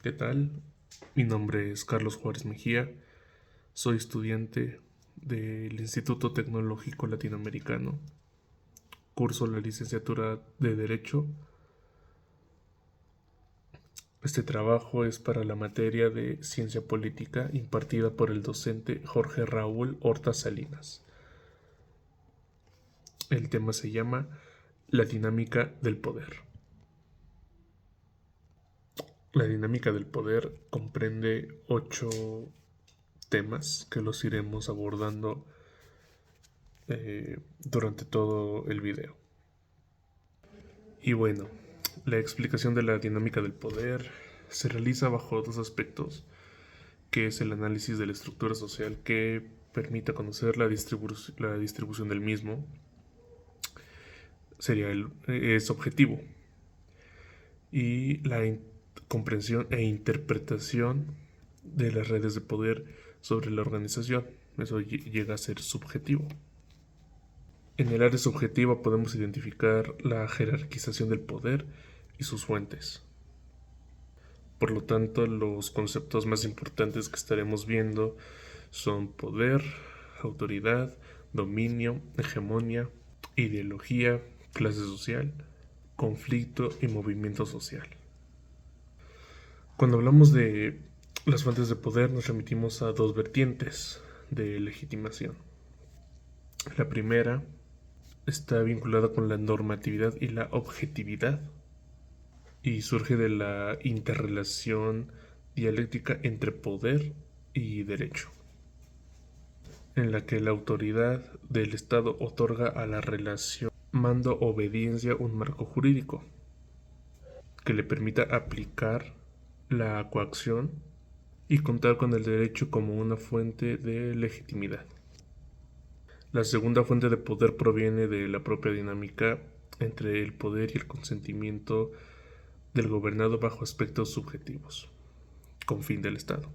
¿Qué tal? Mi nombre es Carlos Juárez Mejía, soy estudiante del Instituto Tecnológico Latinoamericano, curso la licenciatura de Derecho. Este trabajo es para la materia de Ciencia Política impartida por el docente Jorge Raúl Horta Salinas. El tema se llama La dinámica del poder. La dinámica del poder comprende 8 temas que los iremos abordando durante todo el video. Y bueno, la explicación de la dinámica del poder se realiza bajo dos aspectos, que es el análisis de la estructura social que permita conocer la distribución del mismo, es objetivo, y la comprensión e interpretación de las redes de poder sobre la organización. Eso llega a ser subjetivo. En el área subjetiva podemos identificar la jerarquización del poder y sus fuentes. Por lo tanto, los conceptos más importantes que estaremos viendo son poder, autoridad, dominio, hegemonía, ideología, clase social, conflicto y movimiento social. Cuando hablamos de las fuentes de poder nos remitimos a dos vertientes de legitimación. La primera está vinculada con la normatividad y la objetividad y surge de la interrelación dialéctica entre poder y derecho, en la que la autoridad del Estado otorga a la relación mando-obediencia un marco jurídico que le permita aplicar la coacción y contar con el derecho como una fuente de legitimidad. La segunda fuente de poder proviene de la propia dinámica entre el poder y el consentimiento del gobernado bajo aspectos subjetivos, con fin del Estado.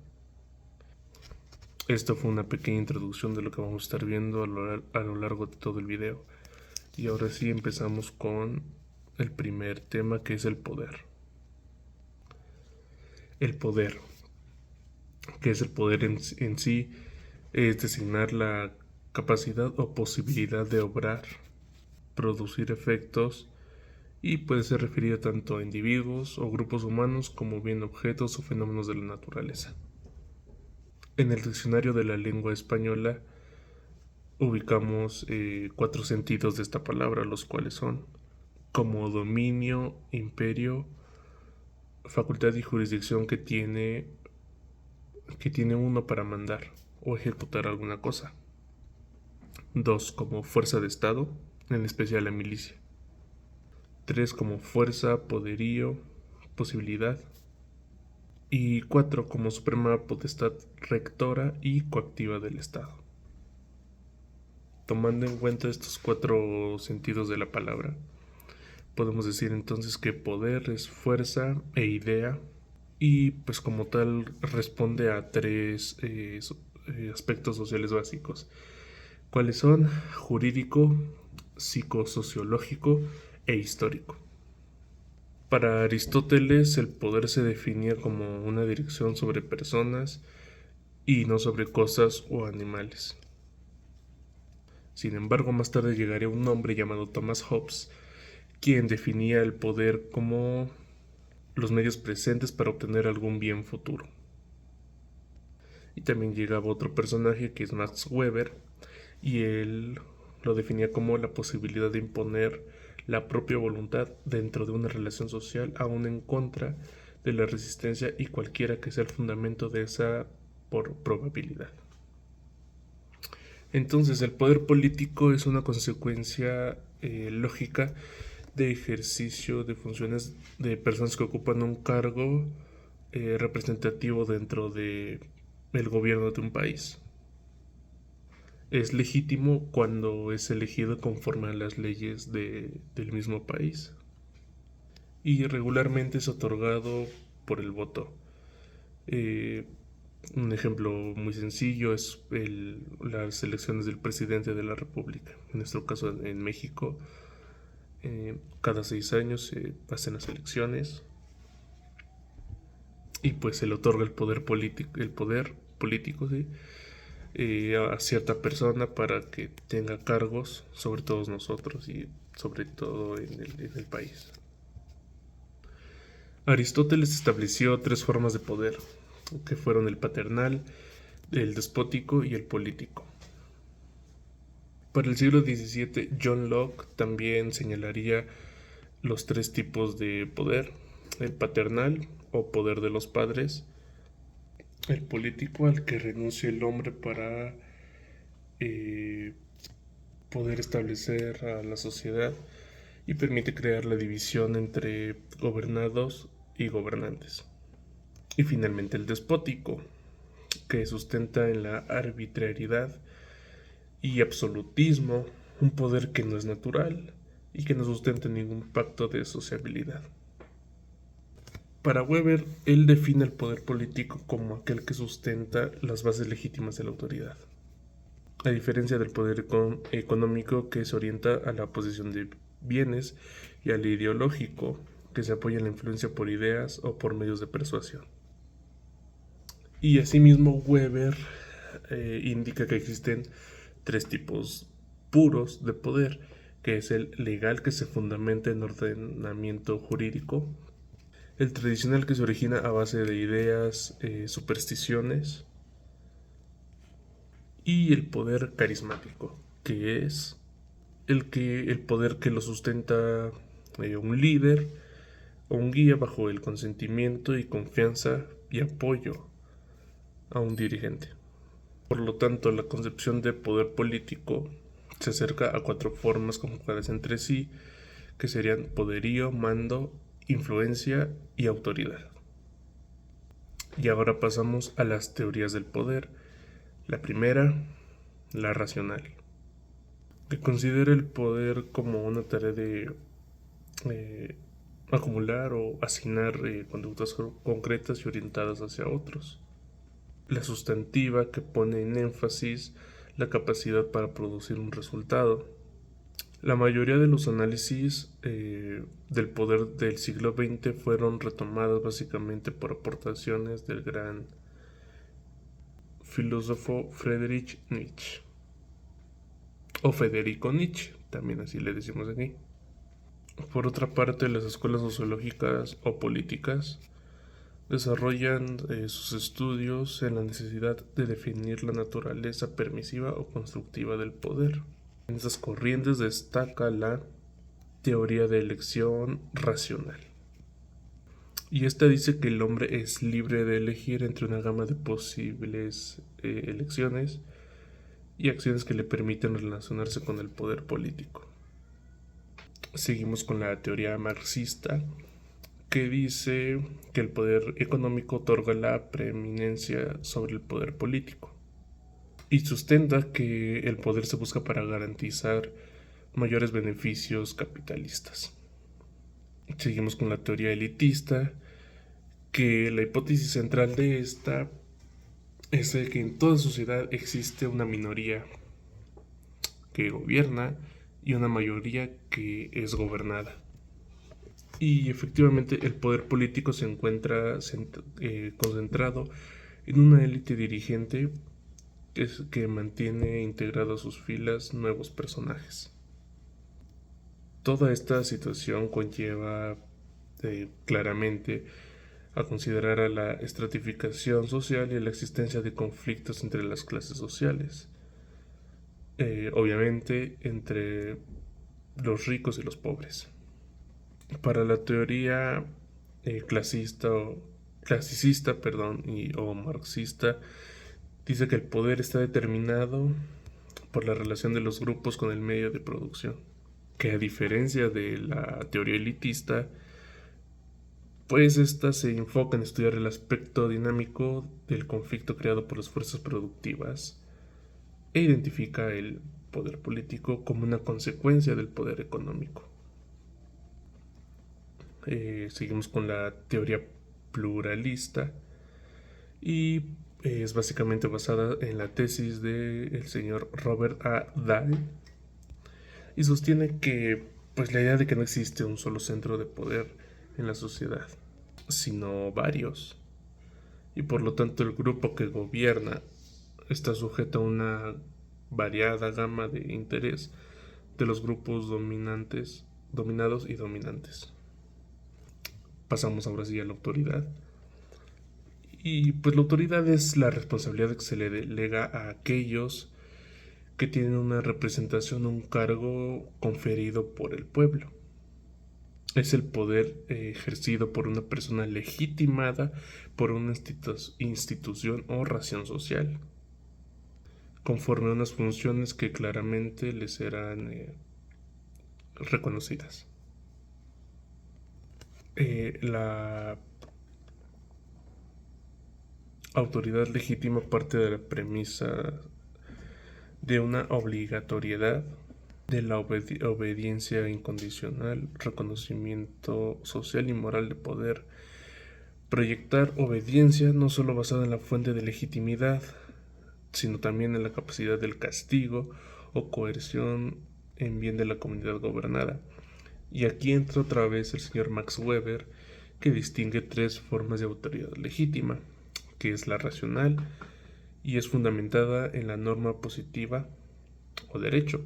Esto fue una pequeña introducción de lo que vamos a estar viendo a lo largo de todo el video. Y ahora sí empezamos con el primer tema, que es el poder. El poder. ¿Qué es el poder en sí? Es designar la capacidad o posibilidad de obrar, producir efectos, y puede ser referido tanto a individuos o grupos humanos como bien objetos o fenómenos de la naturaleza. En el diccionario de la lengua española ubicamos 4 sentidos de esta palabra, los cuales son como dominio, imperio, facultad y jurisdicción que tiene uno para mandar o ejecutar alguna cosa. 2 como fuerza de Estado, en especial la milicia. 3 como fuerza, poderío, posibilidad. Y 4 como suprema potestad rectora y coactiva del Estado. Tomando en cuenta estos 4 sentidos de la palabra, podemos decir entonces que poder es fuerza e idea, y pues como tal responde a 3 aspectos sociales básicos. ¿Cuáles son? Jurídico, psicosociológico e histórico. Para Aristóteles, el poder se definía como una dirección sobre personas y no sobre cosas o animales. Sin embargo, más tarde llegaría un hombre llamado Thomas Hobbes, quien definía el poder como los medios presentes para obtener algún bien futuro. Y también llegaba otro personaje que es Max Weber, y él lo definía como la posibilidad de imponer la propia voluntad dentro de una relación social, aún en contra de la resistencia y cualquiera que sea el fundamento de esa por probabilidad. Entonces, el poder político es una consecuencia lógica de ejercicio de funciones de personas que ocupan un cargo representativo dentro de el gobierno de un país. Es legítimo cuando es elegido conforme a las leyes del mismo país, y regularmente es otorgado por el voto. Un ejemplo muy sencillo es las elecciones del presidente de la República. En nuestro caso, en México, cada 6 años se hacen las elecciones, y pues se le otorga el poder político, ¿sí? A cierta persona para que tenga cargos sobre todos nosotros y sobre todo en el país. Aristóteles estableció tres formas de poder, que fueron el paternal, el despótico y el político. Para el siglo XVII, John Locke también señalaría los tres tipos de poder: el paternal o poder de los padres, el político al que renuncia el hombre para eh, poder establecer a la sociedad y permite crear la división entre gobernados y gobernantes. Y finalmente el despótico, que sustenta en la arbitrariedad y absolutismo, un poder que no es natural y que no sustenta ningún pacto de sociabilidad. Para Weber, él define el poder político como aquel que sustenta las bases legítimas de la autoridad, a diferencia del poder económico, que se orienta a la posesión de bienes, y al ideológico, que se apoya en la influencia por ideas o por medios de persuasión. Y asimismo Weber indica que existen tres tipos puros de poder, que es el legal, que se fundamenta en ordenamiento jurídico; el tradicional, que se origina a base de ideas, supersticiones; y el poder carismático, que es el poder que lo sustenta un líder o un guía bajo el consentimiento y confianza y apoyo a un dirigente. Por lo tanto, la concepción de poder político se acerca a cuatro formas conjugadas entre sí, que serían poderío, mando, influencia y autoridad. Y ahora pasamos a las teorías del poder. La primera, la racional, que considera el poder como una tarea de acumular o asignar conductas concretas y orientadas hacia otros. La sustantiva, que pone en énfasis la capacidad para producir un resultado. La mayoría de los análisis del poder del siglo XX fueron retomadas básicamente por aportaciones del gran filósofo Friedrich Nietzsche, o Federico Nietzsche, también así le decimos aquí. Por otra parte, las escuelas sociológicas o políticas desarrollan sus estudios en la necesidad de definir la naturaleza permisiva o constructiva del poder. En esas corrientes destaca la teoría de elección racional, y esta dice que el hombre es libre de elegir entre una gama de posibles elecciones y acciones que le permiten relacionarse con el poder político. Seguimos con la teoría marxista, que dice que el poder económico otorga la preeminencia sobre el poder político y sustenta que el poder se busca para garantizar mayores beneficios capitalistas. Seguimos con la teoría elitista, que la hipótesis central de esta es de que en toda sociedad existe una minoría que gobierna y una mayoría que es gobernada. Y efectivamente el poder político se encuentra concentrado en una élite dirigente que mantiene integrados a sus filas nuevos personajes. Toda esta situación conlleva claramente a considerar a la estratificación social y a la existencia de conflictos entre las clases sociales, obviamente entre los ricos y los pobres. Para la teoría clasicista o marxista, dice que el poder está determinado por la relación de los grupos con el medio de producción, que a diferencia de la teoría elitista, pues esta se enfoca en estudiar el aspecto dinámico del conflicto creado por las fuerzas productivas e identifica el poder político como una consecuencia del poder económico. Seguimos con la teoría pluralista, y es básicamente basada en la tesis del señor Robert A. Dahl, y sostiene que pues la idea de que no existe un solo centro de poder en la sociedad, sino varios, y por lo tanto el grupo que gobierna está sujeto a una variada gama de interés de los grupos dominados y dominantes. Pasamos ahora sí a la autoridad. Y pues la autoridad es la responsabilidad que se le delega a aquellos que tienen una representación, un cargo conferido por el pueblo. Es el poder ejercido por una persona legitimada por una institución o ración social, conforme a unas funciones que claramente les serán reconocidas. La autoridad legítima parte de la premisa de una obligatoriedad, de la obediencia incondicional, reconocimiento social y moral de poder proyectar obediencia no solo basada en la fuente de legitimidad, sino también en la capacidad del castigo o coerción en bien de la comunidad gobernada. Y aquí entra otra vez el señor Max Weber, que distingue tres formas de autoridad legítima, que es la racional y es fundamentada en la norma positiva o derecho,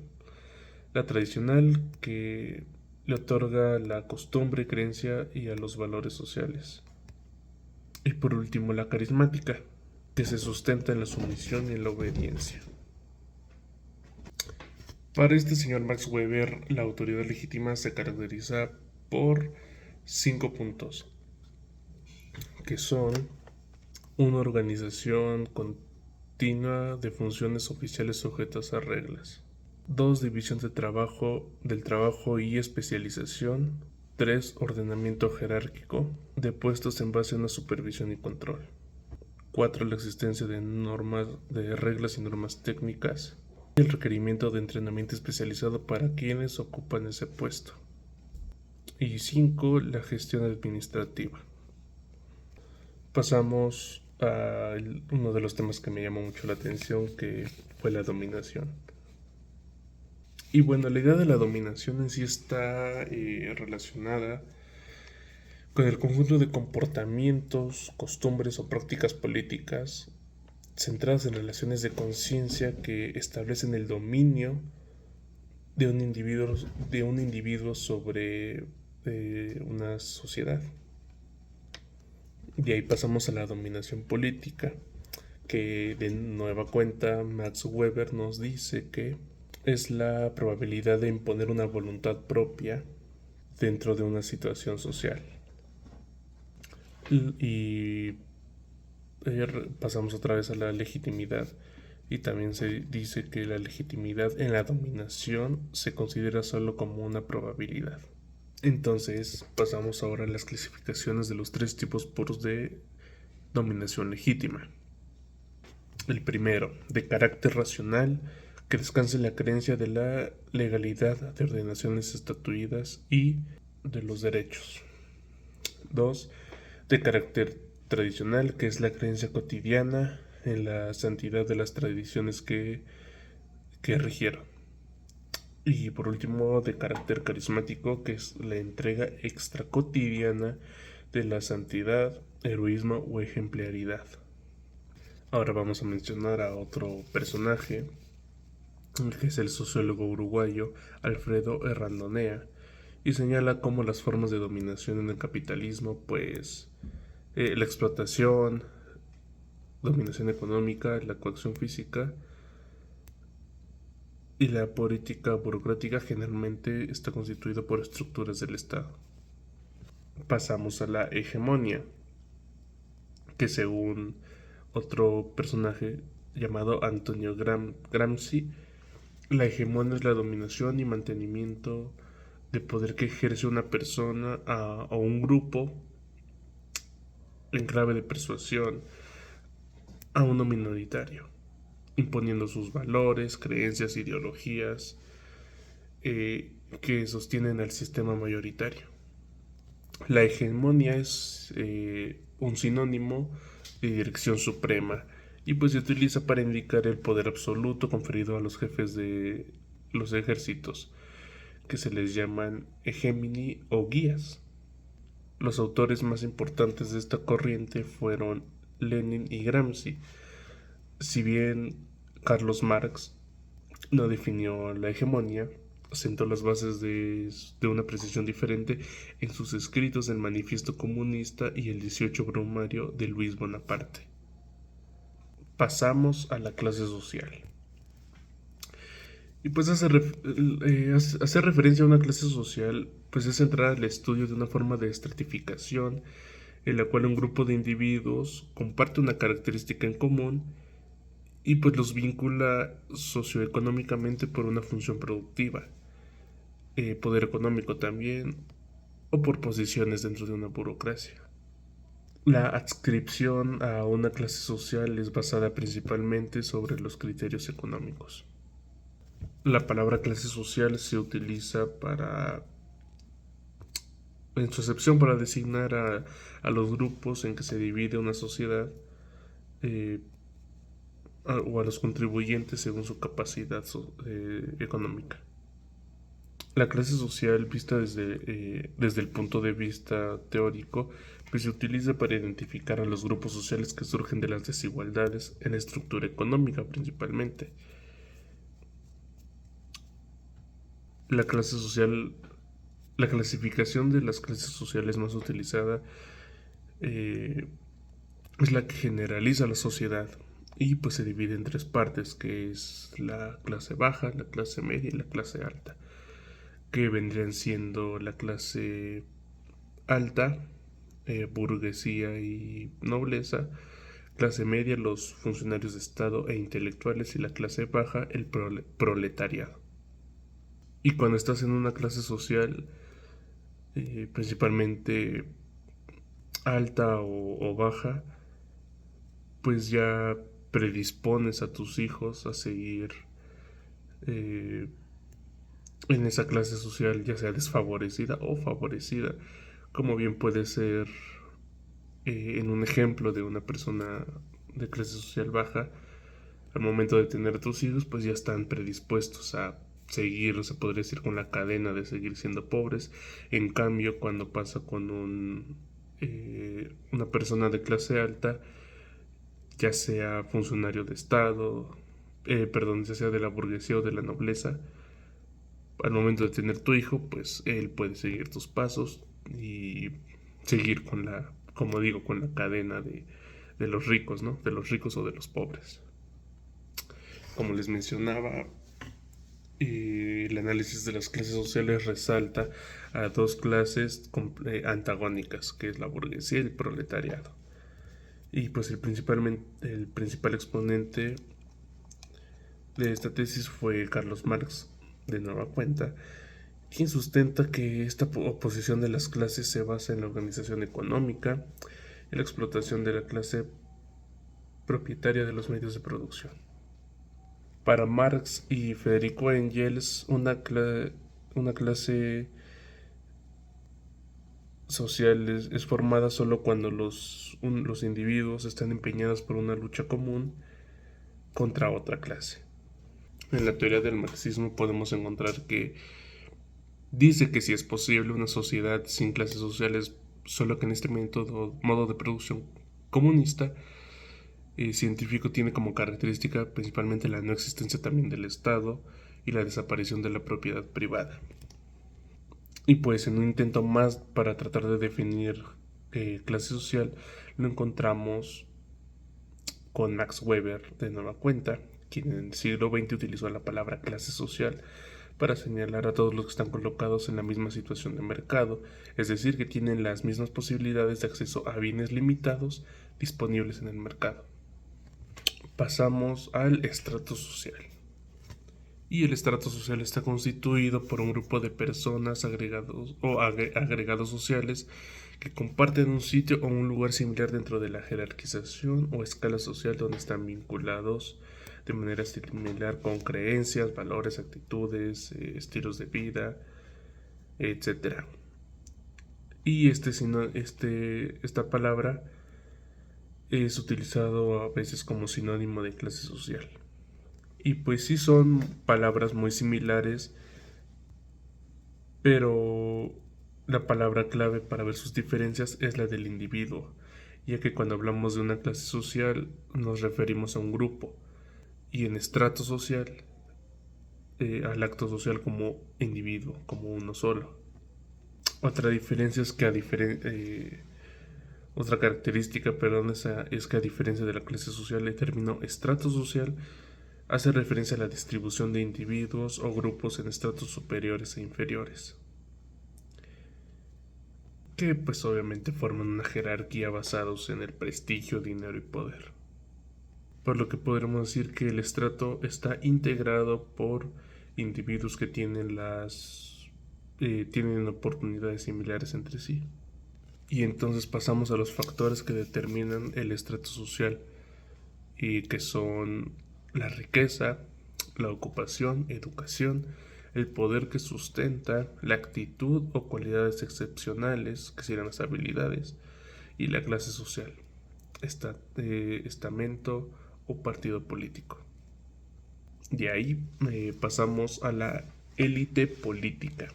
la tradicional, que le otorga la costumbre, creencia y a los valores sociales, y por último la carismática, que se sustenta en la sumisión y en la obediencia. Para este señor Max Weber, la autoridad legítima se caracteriza por 5 puntos, que son una organización continua de funciones oficiales sujetas a reglas. 2. División del trabajo y especialización. 3. Ordenamiento jerárquico de puestos en base a una supervisión y control. 4. La existencia de normas, de reglas y normas técnicas. Y el requerimiento de entrenamiento especializado para quienes ocupan ese puesto. Y 5. La gestión administrativa. Pasamos a uno de los temas que me llamó mucho la atención, que fue la dominación. Y bueno, la idea de la dominación en sí está relacionada con el conjunto de comportamientos, costumbres o prácticas políticas centradas en relaciones de conciencia que establecen el dominio de un individuo sobre una sociedad. De ahí pasamos a la dominación política, que de nueva cuenta Max Weber nos dice que es la probabilidad de imponer una voluntad propia dentro de una situación social. Y pasamos otra vez a la legitimidad, y también se dice que la legitimidad en la dominación se considera solo como una probabilidad. Entonces pasamos ahora a las clasificaciones de los 3 tipos puros de dominación legítima. El primero, de carácter racional, que descansa en la creencia de la legalidad de ordenaciones estatuidas y de los derechos. 2. De carácter tradicional, que es la creencia cotidiana en la santidad de las tradiciones que rigieron. Y por último, de carácter carismático, que es la entrega extracotidiana de la santidad, heroísmo o ejemplaridad. Ahora vamos a mencionar a otro personaje, que es el sociólogo uruguayo Alfredo Herrandonea, y señala cómo las formas de dominación en el capitalismo, pues la explotación, dominación económica, la coacción física y la política burocrática generalmente está constituido por estructuras del Estado. Pasamos a la hegemonía, que según otro personaje llamado Antonio Gramsci, la hegemonía es la dominación y mantenimiento de poder que ejerce una persona o un grupo en clave de persuasión a uno minoritario, imponiendo sus valores, creencias, ideologías que sostienen al sistema mayoritario. La hegemonía es un sinónimo de dirección suprema, y pues se utiliza para indicar el poder absoluto conferido a los jefes de los ejércitos, que se les llaman hegemini o guías. Los autores más importantes de esta corriente fueron Lenin y Gramsci. Si bien Carlos Marx no definió la hegemonía, sentó las bases de una precisión diferente en sus escritos del Manifiesto Comunista y el 18 Brumario de Luis Bonaparte. Pasamos a la clase social. Y pues hacer referencia a una clase social pues es entrar al estudio de una forma de estratificación en la cual un grupo de individuos comparte una característica en común y pues los vincula socioeconómicamente por una función productiva, poder económico también, o por posiciones dentro de una burocracia. La adscripción a una clase social es basada principalmente sobre los criterios económicos. La palabra clase social se utiliza en su acepción, para designar a los grupos en que se divide una sociedad, eh, o a los contribuyentes según su capacidad económica. La clase social, vista desde el punto de vista teórico, pues se utiliza para identificar a los grupos sociales que surgen de las desigualdades en la estructura económica principalmente. La clase social, la clasificación de las clases sociales más utilizada es la que generaliza la sociedad y pues se divide en tres partes, que es la clase baja, la clase media y la clase alta, que vendrían siendo la clase alta, burguesía y nobleza; clase media, los funcionarios de Estado e intelectuales; y la clase baja, el proletariado. Y cuando estás en una clase social, principalmente alta o baja, pues ya predispones a tus hijos a seguir eh, en esa clase social, ya sea desfavorecida o favorecida, como bien puede ser en un ejemplo de una persona de clase social baja. Al momento de tener tus hijos, pues ya están predispuestos a seguir, se podría decir, con la cadena de seguir siendo pobres. En cambio, cuando pasa con una persona de clase alta, ya sea funcionario de Estado, ya sea de la burguesía o de la nobleza, al momento de tener tu hijo, pues él puede seguir tus pasos y seguir con como digo, con la cadena de los ricos, ¿no? De los ricos o de los pobres. Como les mencionaba, el análisis de las clases sociales resalta a dos clases antagónicas, que es la burguesía y el proletariado. Y pues el principal exponente de esta tesis fue Carlos Marx, de nueva cuenta, quien sustenta que esta oposición de las clases se basa en la organización económica y la explotación de la clase propietaria de los medios de producción. Para Marx y Federico Engels, una clase social es formada solo cuando los individuos están empeñados por una lucha común contra otra clase. En la teoría del marxismo podemos encontrar que dice que si es posible una sociedad sin clases sociales, solo que en este modo de producción comunista científico tiene como característica principalmente la no existencia también del Estado y la desaparición de la propiedad privada. Y pues en un intento más para tratar de definir clase social, lo encontramos con Max Weber, de nueva cuenta, quien en el siglo XX utilizó la palabra clase social para señalar a todos los que están colocados en la misma situación de mercado, es decir, que tienen las mismas posibilidades de acceso a bienes limitados disponibles en el mercado. Pasamos al estrato social. Y el estrato social está constituido por un grupo de personas agregados sociales que comparten un sitio o un lugar similar dentro de la jerarquización o escala social, donde están vinculados de manera similar con creencias, valores, actitudes, estilos de vida, etc. Y esta palabra es utilizado a veces como sinónimo de clase social. Y pues sí, son palabras muy similares, pero la palabra clave para ver sus diferencias es la del individuo. ya que cuando hablamos de una clase social nos referimos a un grupo y en estrato social al acto social como individuo, como uno solo. Otra diferencia es que otra característica, perdón, es que a diferencia de la clase social, el término estrato social hace referencia a la distribución de individuos o grupos en estratos superiores e inferiores, que pues obviamente forman una jerarquía basados en el prestigio, dinero y poder. Por lo que podremos decir que el estrato está integrado por individuos que tienen oportunidades similares entre sí. Y entonces pasamos a los factores que determinan el estrato social, y que son la riqueza, la ocupación, educación, el poder que sustenta, la actitud o cualidades excepcionales, que serían las habilidades, y la clase social, estamento o partido político. De ahí pasamos a la élite política.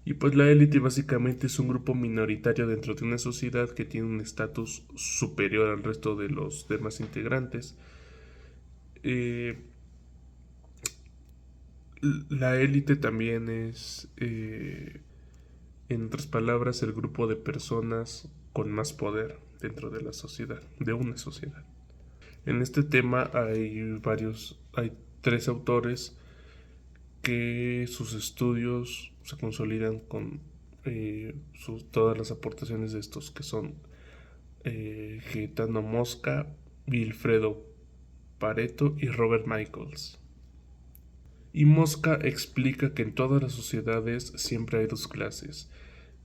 Y pues la élite básicamente es un grupo minoritario dentro de una sociedad que tiene un estatus superior al resto de los demás integrantes. Eh, la élite también es, en otras palabras, el grupo de personas con más poder dentro de la sociedad, de una sociedad. En este tema hay tres autores que sus estudios se consolidan con todas las aportaciones de estos, que son Gaetano Mosca, Wilfredo Pareto y Robert Michaels. Y Mosca explica que en todas las sociedades siempre hay dos clases,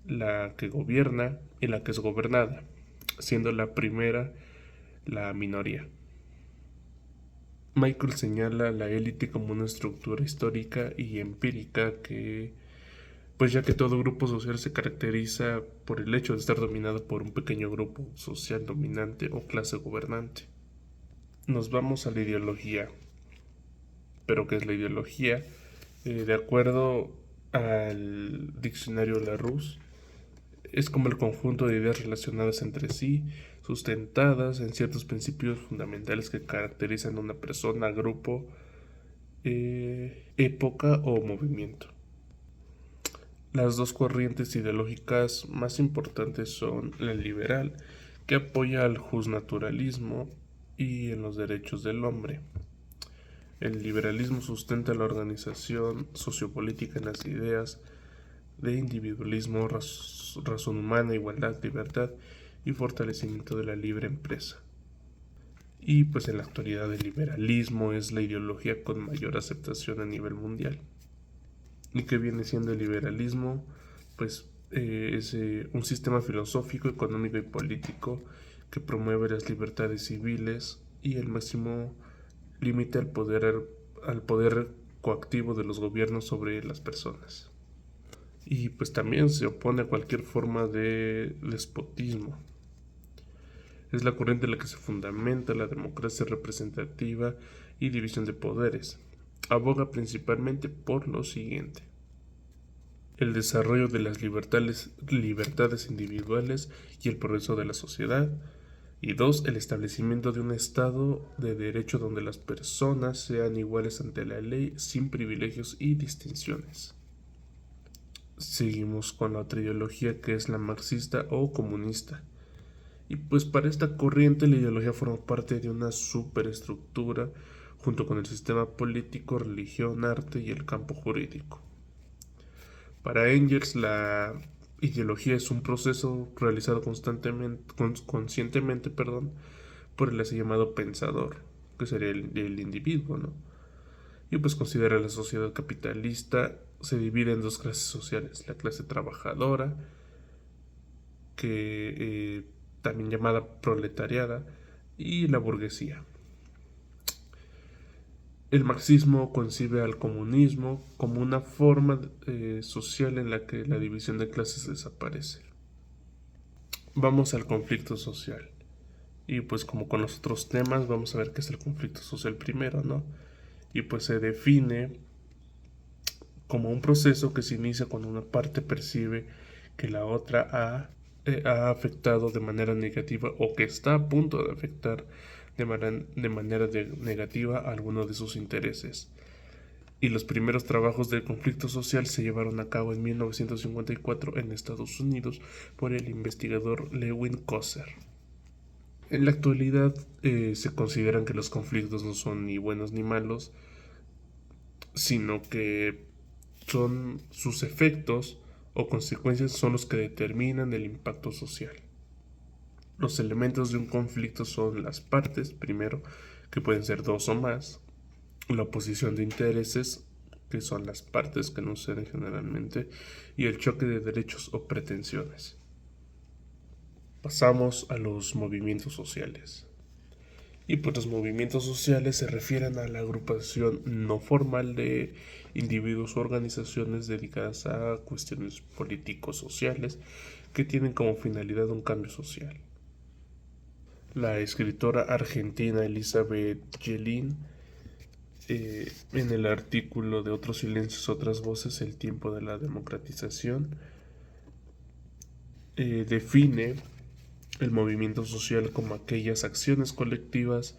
la que gobierna y la que es gobernada, siendo la primera la minoría. Michael señala la élite como una estructura histórica y empírica que, pues ya que todo grupo social se caracteriza por el hecho de estar dominado por un pequeño grupo social dominante o clase gobernante. Nos vamos a la ideología. ¿Pero qué es la ideología? De acuerdo al diccionario Larousse, es como el conjunto de ideas relacionadas entre sí, sustentadas en ciertos principios fundamentales que caracterizan a una persona, grupo, época o movimiento. Las dos corrientes ideológicas más importantes son la liberal, que apoya al justnaturalismo y en los derechos del hombre. El liberalismo sustenta la organización sociopolítica en las ideas de individualismo, razón humana, igualdad, libertad y fortalecimiento de la libre empresa. Y pues en la actualidad el liberalismo es la ideología con mayor aceptación a nivel mundial. ¿Y qué viene siendo el liberalismo? Pues es un sistema filosófico, económico y político que promueve las libertades civiles y el máximo límite al poder coactivo de los gobiernos sobre las personas. Y pues también se opone a cualquier forma de despotismo. Es la corriente en la que se fundamenta la democracia representativa y división de poderes. Aboga principalmente por lo siguiente: el desarrollo de las libertades individuales y el progreso de la sociedad. Y dos, el establecimiento de un Estado de derecho donde las personas sean iguales ante la ley sin privilegios y distinciones. Seguimos con la otra ideología, que es la marxista o comunista. Y pues para esta corriente la ideología forma parte de una superestructura junto con el sistema político, religión, arte y el campo jurídico. Para Engels la ideología es un proceso realizado conscientemente por el así llamado pensador, que sería el individuo, ¿no? Y pues considera la sociedad capitalista se divide en dos clases sociales: la clase trabajadora, que también llamada proletariada, y la burguesía. El marxismo concibe al comunismo como una forma social en la que la división de clases desaparece. Vamos al conflicto social. Y pues como con los otros temas, vamos a ver qué es el conflicto social primero, ¿no? Y pues se define como un proceso que se inicia cuando una parte percibe que la otra ha ha afectado de manera negativa o que está a punto de afectar de manera negativa a alguno de sus intereses. Y los primeros trabajos del conflicto social se llevaron a cabo en 1954 en Estados Unidos por el investigador Lewin Coser. En la actualidad se consideran que los conflictos no son ni buenos ni malos, sino que son sus efectos o consecuencias son los que determinan el impacto social. Los elementos de un conflicto son las partes, primero, que pueden ser dos o más, la oposición de intereses, que son las partes que no ceden generalmente, y el choque de derechos o pretensiones. Pasamos a los movimientos sociales. Y pues los movimientos sociales se refieren a la agrupación no formal de individuos o organizaciones dedicadas a cuestiones políticos sociales que tienen como finalidad un cambio social. La escritora argentina Elizabeth Yelin, en el artículo de Otros silencios, otras voces, el tiempo de la democratización, define el movimiento social como aquellas acciones colectivas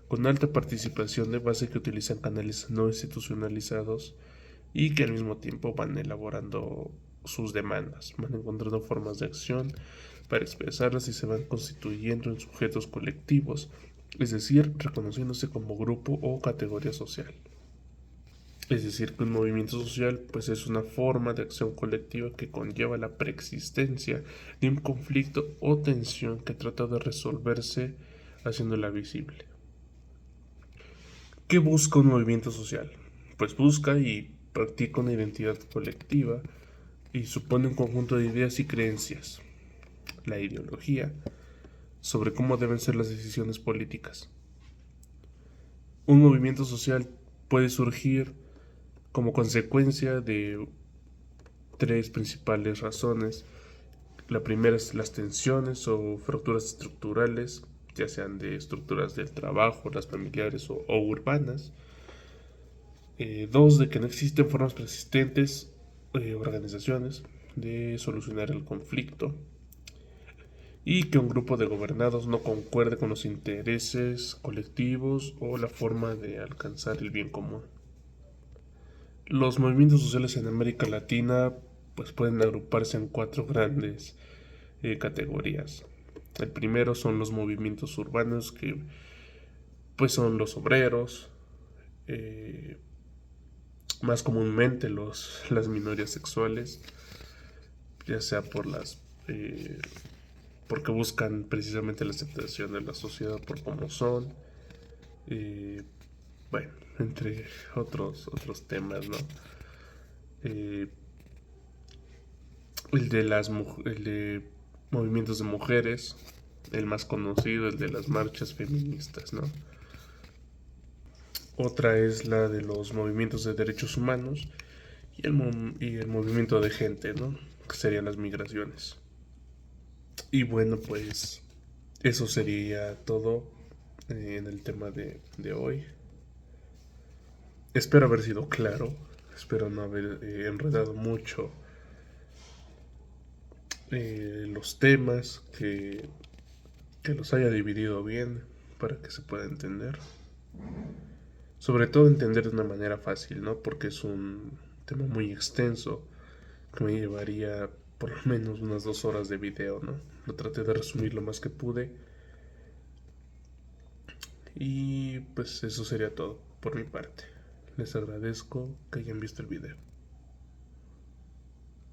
con alta participación de base que utilizan canales no institucionalizados y que al mismo tiempo van elaborando sus demandas, van encontrando formas de acción para expresarlas y se van constituyendo en sujetos colectivos, es decir, reconociéndose como grupo o categoría social. Es decir, que un movimiento social pues es una forma de acción colectiva que conlleva la preexistencia de un conflicto o tensión que trata de resolverse haciéndola visible. ¿Qué busca un movimiento social? Pues busca y practica una identidad colectiva y supone un conjunto de ideas y creencias, la ideología, sobre cómo deben ser las decisiones políticas. Un movimiento social puede surgir como consecuencia de tres principales razones. La primera es las tensiones o fracturas estructurales, ya sean de estructuras del trabajo, las familiares o urbanas. Dos, de que no existen formas persistentes, organizaciones, de solucionar el conflicto. Y que un grupo de gobernados no concuerde con los intereses colectivos o la forma de alcanzar el bien común. Los movimientos sociales en América Latina pues pueden agruparse en cuatro grandes categorías. El primero son los movimientos urbanos, que pues son los obreros, eh, más comúnmente las minorías sexuales, ya sea porque buscan precisamente la aceptación de la sociedad por como son, eh, bueno, entre otros temas, ¿no? Eh, el de movimientos de mujeres, el más conocido, el de las marchas feministas, ¿no? Otra es la de los movimientos de derechos humanos y el movimiento de gente, ¿no? Que serían las migraciones. Y bueno, pues eso sería todo en el tema de hoy. Espero haber sido claro, espero no haber enredado mucho los temas, que los haya dividido bien para que se pueda entender. Sobre todo entender de una manera fácil, ¿no? Porque es un tema muy extenso que me llevaría por lo menos unas 2 horas de video, ¿no? Lo traté de resumir lo más que pude. Y pues eso sería todo por mi parte. Les agradezco que hayan visto el video.